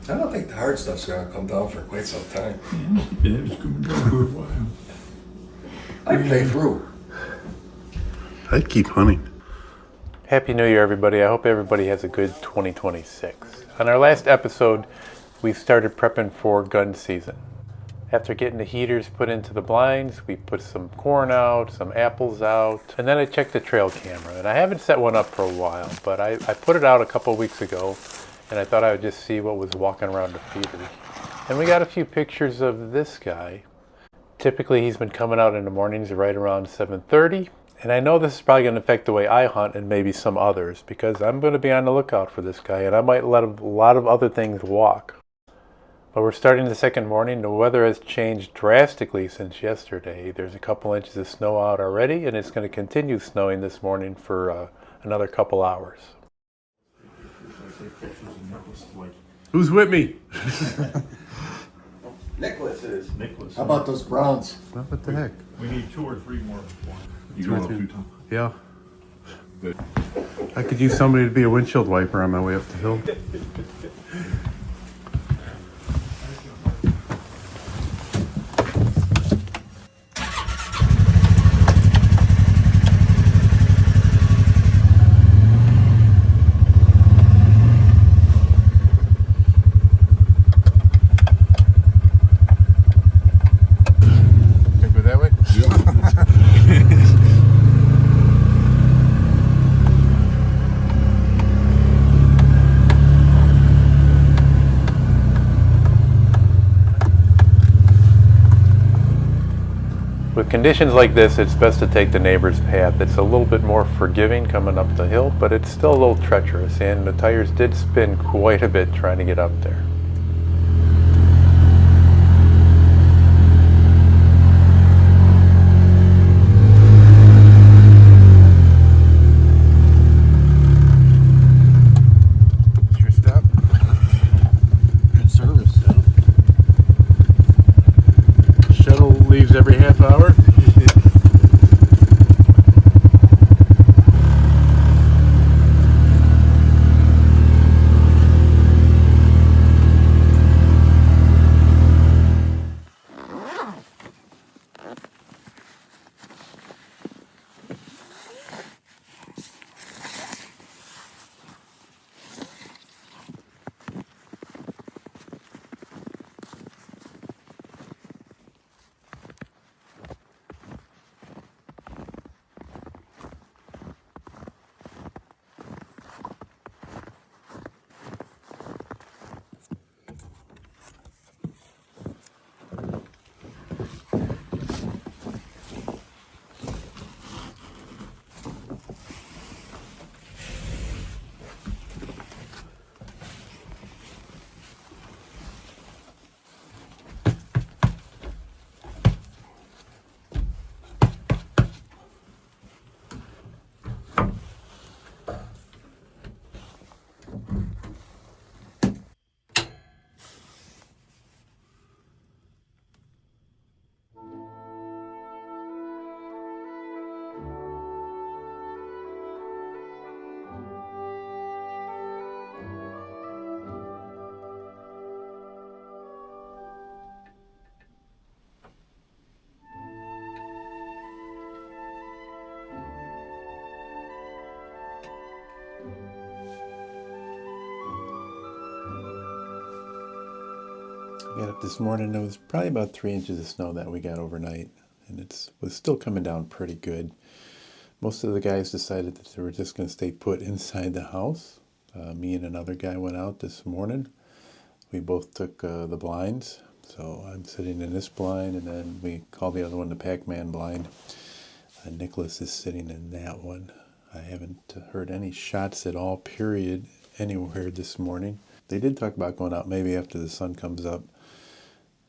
I don't think the hard stuff's gonna come down for quite some time. Yeah, it's coming down for a while. I'd play through. I'd keep hunting. Happy New Year, everybody. I hope everybody has a good 2026. On our last episode, we started prepping for gun season. After getting the heaters put into the blinds, we put some corn out, some apples out, and then I checked the trail camera. And I haven't set one up for a while, but I put it out a couple weeks ago, and I thought I would just see what was walking around the feeders. And we got a few pictures of this guy. Typically, he's been coming out in the mornings right around 7:30. And I know this is probably going to affect the way I hunt and maybe some others, because I'm going to be on the lookout for this guy, and I might let a lot of other things walk. But we're starting the second morning. The weather has changed drastically since yesterday. There's a couple inches of snow out already, and it's going to continue snowing this morning for another couple hours. Who's with me? Nicholas is. Nicholas. How about those Browns? What the heck? We need 2 or 3 more. You going up 2 times? Yeah. Good. I could use somebody to be a windshield wiper on my way up the hill. Go that way? With conditions like this, it's best to take the neighbor's path. It's a little bit more forgiving coming up the hill, but it's still a little treacherous, and the tires did spin quite a bit trying to get up there. Your stop. Good service. Shuttle leaves every half hour. I got up this morning, it was probably about 3 inches of snow that we got overnight, and it was still coming down pretty good. Most of the guys decided that they were just going to stay put inside the house. Me and another guy went out this morning. We both took the blinds, so I'm sitting in this blind, and then we call the other one the Pac-Man blind. Nicholas is sitting in that one. I haven't heard any shots at all, period, anywhere this morning. They did talk about going out maybe after the sun comes up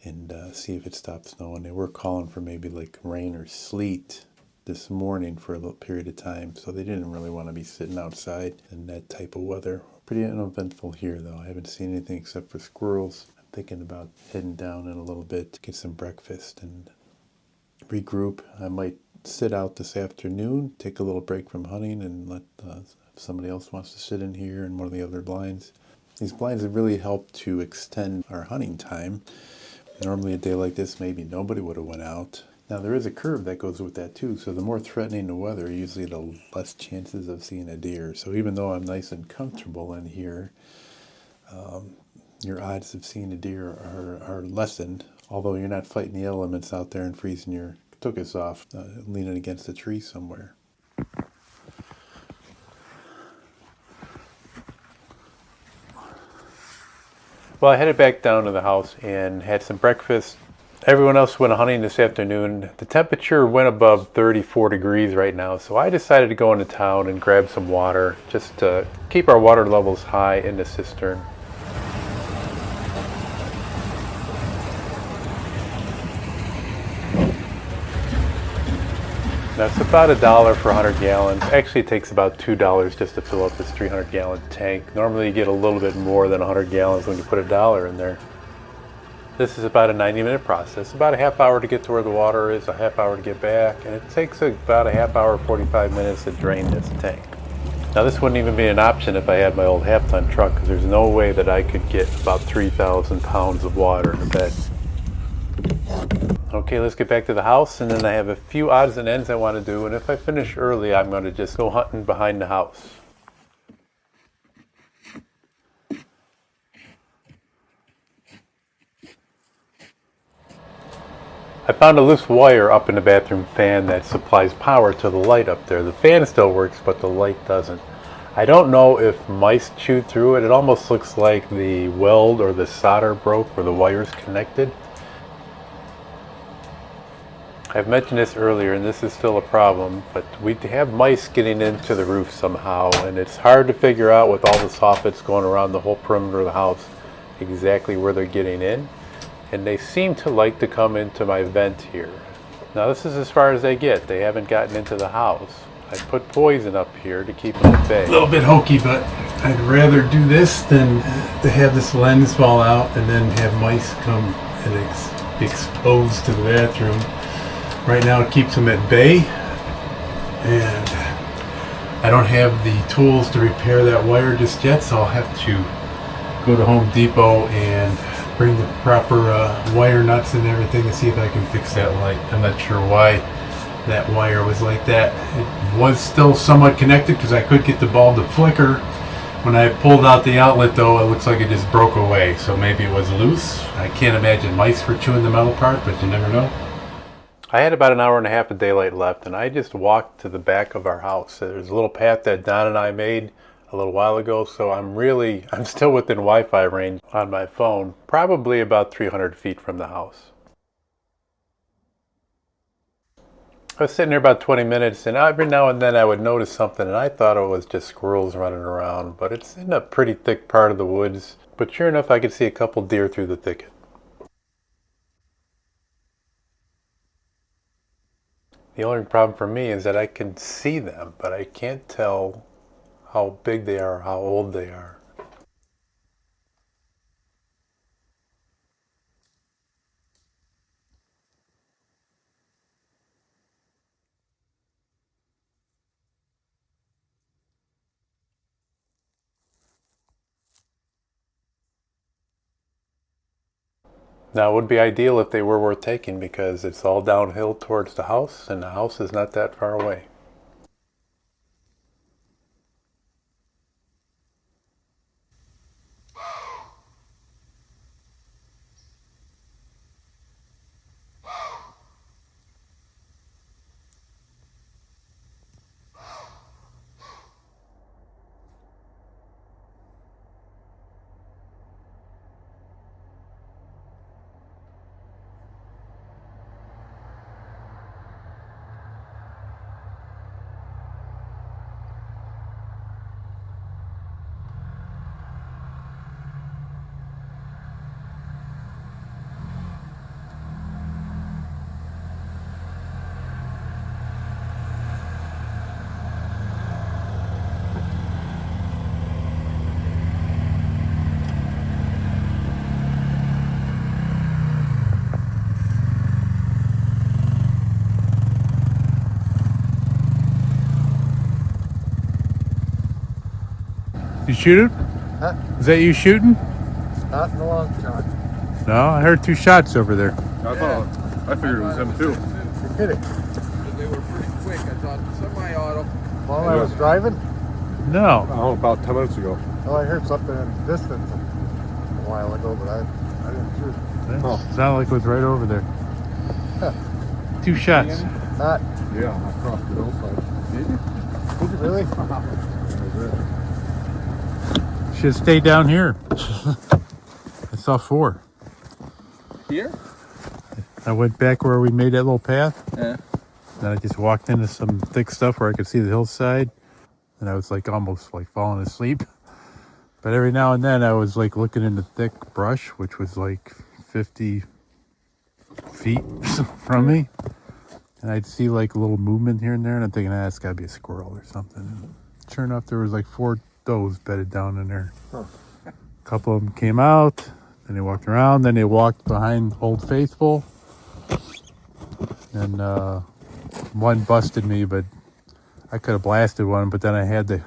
and see if it stops snowing. They were calling for maybe like rain or sleet this morning for a little period of time, so they didn't really want to be sitting outside in that type of weather. Pretty uneventful here, though. I haven't seen anything except for squirrels. I'm thinking about heading down in a little bit to get some breakfast and regroup. I might sit out this afternoon, take a little break from hunting, and let if somebody else wants to sit in here in one of the other blinds. These blinds have really helped to extend our hunting time. Normally a day like this, maybe nobody would have went out. Now there is a curve that goes with that too, so the more threatening the weather, usually the less chances of seeing a deer. So even though I'm nice and comfortable in here, your odds of seeing a deer are lessened, although you're not fighting the elements out there and freezing your tuchus off, leaning against a tree somewhere. Well, I headed back down to the house and had some breakfast. Everyone else went hunting this afternoon. The temperature went above 34 degrees right now, so I decided to go into town and grab some water just to keep our water levels high in the cistern. That's about $1 for 100 gallons. Actually, it takes about $2 just to fill up this 300-gallon tank. Normally, you get a little bit more than 100 gallons when you put $1 in there. This is about a 90-minute process. About a half hour to get to where the water is, a half hour to get back, and it takes about a half hour, 45 minutes to drain this tank. Now, this wouldn't even be an option if I had my old half-ton truck, because there's no way that I could get about 3,000 pounds of water in a bed. Okay, let's get back to the house, and then I have a few odds and ends I want to do, and if I finish early, I'm going to just go hunting behind the house. I found a loose wire up in the bathroom fan that supplies power to the light up there. The fan still works, but the light doesn't. I don't know if mice chewed through it. It almost looks like the weld or the solder broke where the wire's connected. I've mentioned this earlier, and this is still a problem, but we have mice getting into the roof somehow, and it's hard to figure out with all the soffits going around the whole perimeter of the house exactly where they're getting in, and they seem to like to come into my vent here. Now this is as far as they get. They haven't gotten into the house. I put poison up here to keep them at bay. A little bit hokey, but I'd rather do this than to have this lens fall out and then have mice come and exposed to the bathroom. Right now it keeps them at bay, and I don't have the tools to repair that wire just yet, so I'll have to go to Home Depot and bring the proper wire nuts and everything to see if I can fix that light. I'm not sure why that wire was like that. It was still somewhat connected because I could get the bulb to flicker. When I pulled out the outlet though, it looks like it just broke away, so maybe it was loose. I can't imagine mice were chewing the metal part, but you never know. I had about an hour and a half of daylight left, and I just walked to the back of our house. There's a little path that Don and I made a little while ago, so I'm still within Wi-Fi range on my phone, probably about 300 feet from the house. I was sitting there about 20 minutes, and every now and then I would notice something, and I thought it was just squirrels running around, but it's in a pretty thick part of the woods. But sure enough, I could see a couple deer through the thicket. The only problem for me is that I can see them, but I can't tell how big they are, how old they are. Now, it would be ideal if they were worth taking because it's all downhill towards the house, and the house is not that far away. You shoot it? Is that you shooting? Not in a long shot. No, I heard 2 shots over there. I figured it was him too. You're kidding. They were pretty quick. I thought semi-auto. While I was driving, No. Oh, about 10 minutes ago. well, I heard something in the distance a while ago, but I didn't shoot. That sounded like it was right over there. 2 shots. Not Yeah, I crossed the hillside. really. Should stay down here. I saw 4. Here? I went back where we made that little path. Yeah. Then I just walked into some thick stuff where I could see the hillside. And I was like almost like falling asleep. But every now and then I was like looking into thick brush, which was like 50 feet from me. And I'd see like a little movement here and there. And I'm thinking, it's got to be a squirrel or something. And sure enough, there was like 4 does bedded down in there. A couple of them came out. Then they walked around. Then they walked behind Old Faithful. And one busted me, but I could have blasted one. But then I had the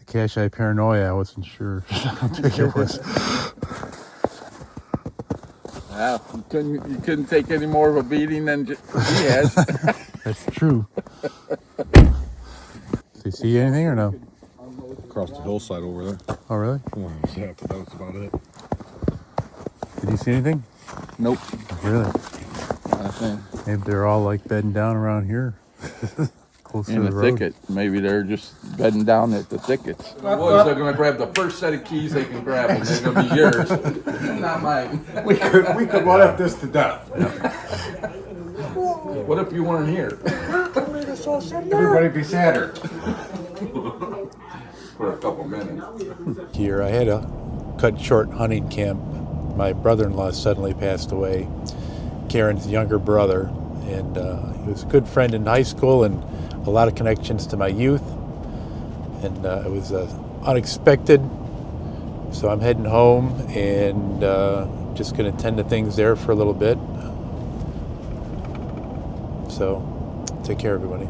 cache paranoia. I wasn't sure how big it was. Wow, you couldn't take any more of a beating than he has. That's true. Did you see anything or no? Across the hillside over there. Oh, really? Oh, yeah, but that was about it. Did you see anything? Nope. Really? Nothing. Maybe they're all like bedding down around here. Close In to the the road. thicket. Maybe they're just bedding down at the thickets. The boys are going to grab the first set of keys they can grab, and they're going to be yours, not mine. We could one up this to death. What if you weren't here? Everybody be sadder. For a couple minutes. Here, I had a cut short hunting camp. My brother-in-law suddenly passed away, Karen's younger brother, and he was a good friend in high school and a lot of connections to my youth, and it was unexpected. So I'm heading home and just going to tend to things there for a little bit. So take care, everybody.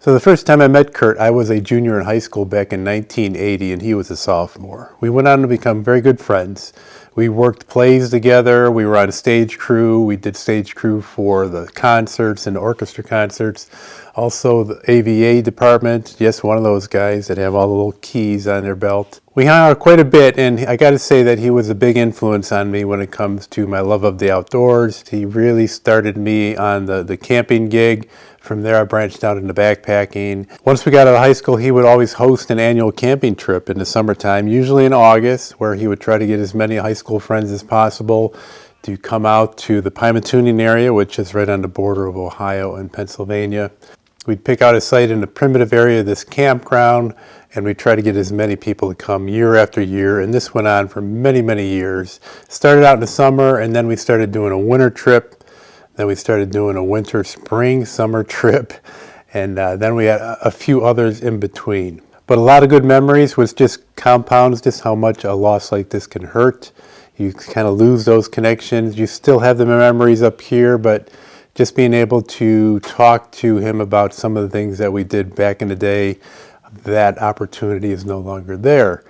So the first time I met Kurt, I was a junior in high school back in 1980, and he was a sophomore. We went on to become very good friends. We worked plays together. We were on stage crew. We did stage crew for the concerts and orchestra concerts. Also the AVA department. Yes, one of those guys that have all the little keys on their belt. We hung out quite a bit, and I got to say that he was a big influence on me when it comes to my love of the outdoors. He really started me on the camping gig. From there, I branched out into backpacking. Once we got out of high school, he would always host an annual camping trip in the summertime, usually in August, where he would try to get as many high school friends as possible to come out to the Pymatuning area, which is right on the border of Ohio and Pennsylvania. We'd pick out a site in the primitive area of this campground, and we'd try to get as many people to come year after year, and this went on for many, many years. Started out in the summer, and then we started doing a winter trip. Then we started doing a winter, spring, summer trip, and then we had a few others in between. But a lot of good memories, which just compounds just how much a loss like this can hurt. You kind of lose those connections. You still have the memories up here, but just being able to talk to him about some of the things that we did back in the day, that opportunity is no longer there.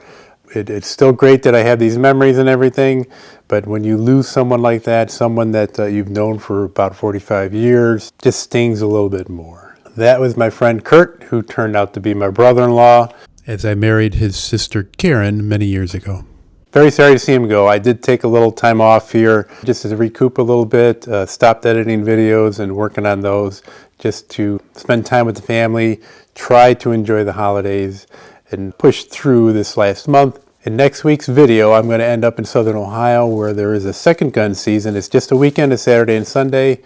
It's still great that I have these memories and everything, but when you lose someone like that, someone that you've known for about 45 years, just stings a little bit more. That was my friend Kurt, who turned out to be my brother-in-law, as I married his sister Karen many years ago. Very sorry to see him go. I did take a little time off here just to recoup a little bit, stopped editing videos and working on those just to spend time with the family, try to enjoy the holidays, and push through this last month. In next week's video, I'm going to end up in Southern Ohio where there is a second gun season. It's just a weekend, a Saturday and Sunday,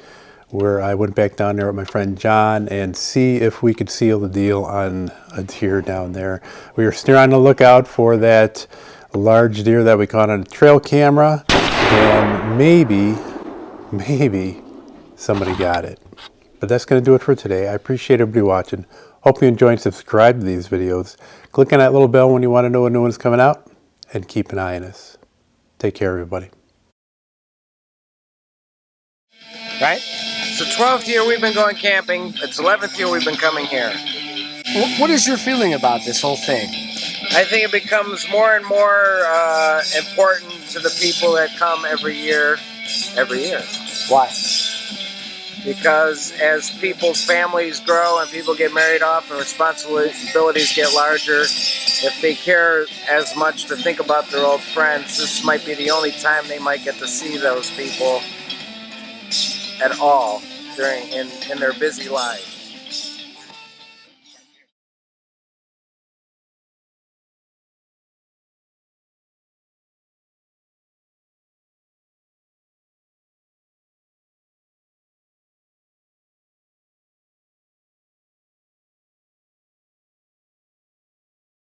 where I went back down there with my friend John and see if we could seal the deal on a deer down there. We were still on the lookout for that large deer that we caught on a trail camera, and maybe somebody got it. But that's going to do it for today. I appreciate everybody watching. Hope you enjoy and subscribe to these videos. Click on that little bell when you want to know when new one's coming out, and keep an eye on us. Take care, everybody. Right? It's the 12th year we've been going camping. It's the 11th year we've been coming here. What is your feeling about this whole thing? I think it becomes more and more important to the people that come every year. Why? Because as people's families grow and people get married off and responsibilities get larger, if they care as much to think about their old friends, this might be the only time they might get to see those people at all in their busy lives.